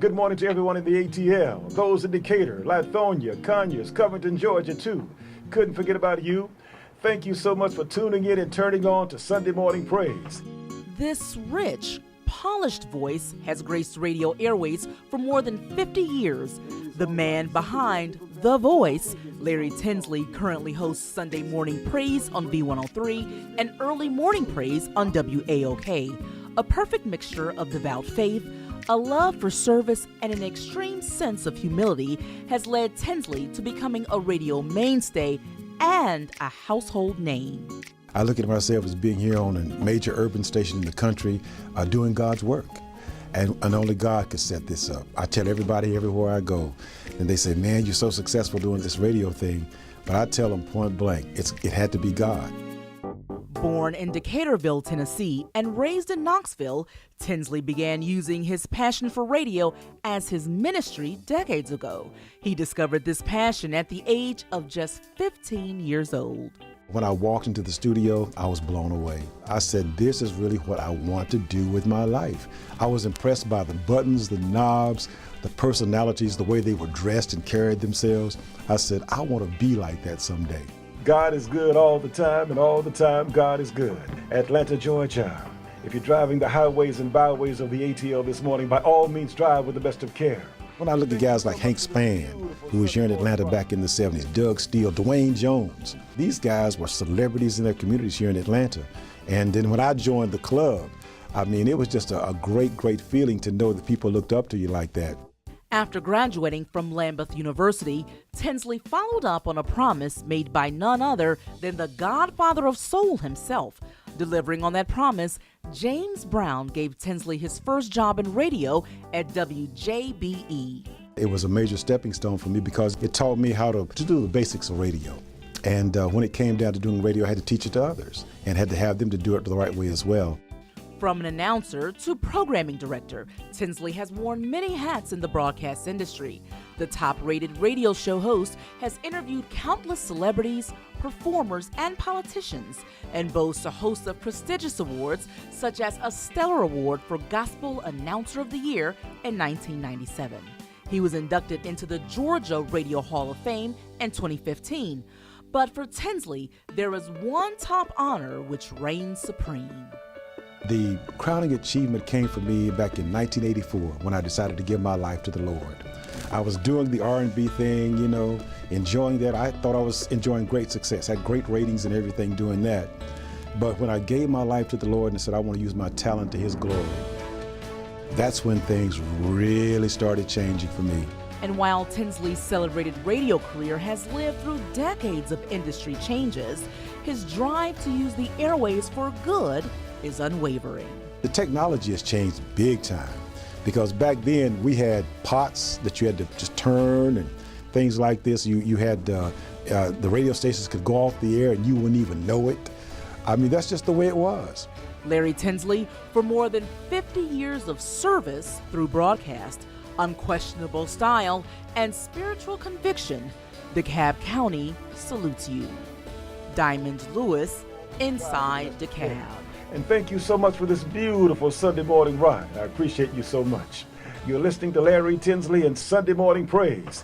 good morning to everyone in the ATL, those in Decatur, Lithonia, Conyers, Covington, Georgia, too. Couldn't forget about you. Thank you so much for tuning in and turning on to Sunday Morning Praise. This rich, polished voice has graced radio airways for more than 50 years. The man behind The Voice, Larry Tinsley, currently hosts Sunday Morning Praise on V103 and Early Morning Praise on WAOK. A perfect mixture of devout faith, a love for service, and an extreme sense of humility has led Tinsley to becoming a radio mainstay and a household name. I look at myself as being here on a major urban station in the country, doing God's work. And only God could set this up. I tell everybody everywhere I go, and they say, man, you're so successful doing this radio thing. But I tell them point blank, it had to be God. Born in Decaturville, Tennessee, and raised in Knoxville, Tinsley began using his passion for radio as his ministry decades ago. He discovered this passion at the age of just 15 years old. When I walked into the studio, I was blown away. I said, this is really what I want to do with my life. I was impressed by the buttons, the knobs, the personalities, the way they were dressed and carried themselves. I said, I want to be like that someday. God is good all the time, and all the time God is good. Atlanta, Georgia. If you're driving the highways and byways of the ATL this morning, by all means drive with the best of care. When I look at guys like Hank Spann, who was here in Atlanta back in the 70s, Doug Steele, Dwayne Jones, these guys were celebrities in their communities here in Atlanta. And then when I joined the club, I mean, it was just a great, great feeling to know that people looked up to you like that. After graduating from Lambeth University, Tinsley followed up on a promise made by none other than the godfather of soul himself. Delivering on that promise, James Brown gave Tinsley his first job in radio at WJBE. It was a major stepping stone for me because it taught me how to do the basics of radio. And when it came down to doing radio, I had to teach it to others and had to have them to do it the right way as well. From an announcer to programming director, Tinsley has worn many hats in the broadcast industry. The top-rated radio show host has interviewed countless celebrities, performers, and politicians, and boasts a host of prestigious awards, such as a Stellar Award for Gospel Announcer of the Year in 1997. He was inducted into the Georgia Radio Hall of Fame in 2015. But for Tinsley, there is one top honor which reigns supreme. The crowning achievement came for me back in 1984 when I decided to give my life to the Lord. I was doing the R&B thing, you know, enjoying that. I thought I was enjoying great success, had great ratings and everything doing that. But when I gave my life to the Lord and said I want to use my talent to His glory, that's when things really started changing for me. And while Tinsley's celebrated radio career has lived through decades of industry changes, his drive to use the airwaves for good is unwavering. The technology has changed big time because back then we had pots that you had to just turn and things like this. You had the radio stations could go off the air and you wouldn't even know it. I mean, that's just the way it was. Larry Tinsley, for more than 50 years of service through broadcast, unquestionable style, and spiritual conviction, DeKalb County salutes you. Diamond Lewis, inside DeKalb. And thank you so much for this beautiful Sunday morning ride. I appreciate you so much. You're listening to Larry Tinsley and Sunday Morning Praise.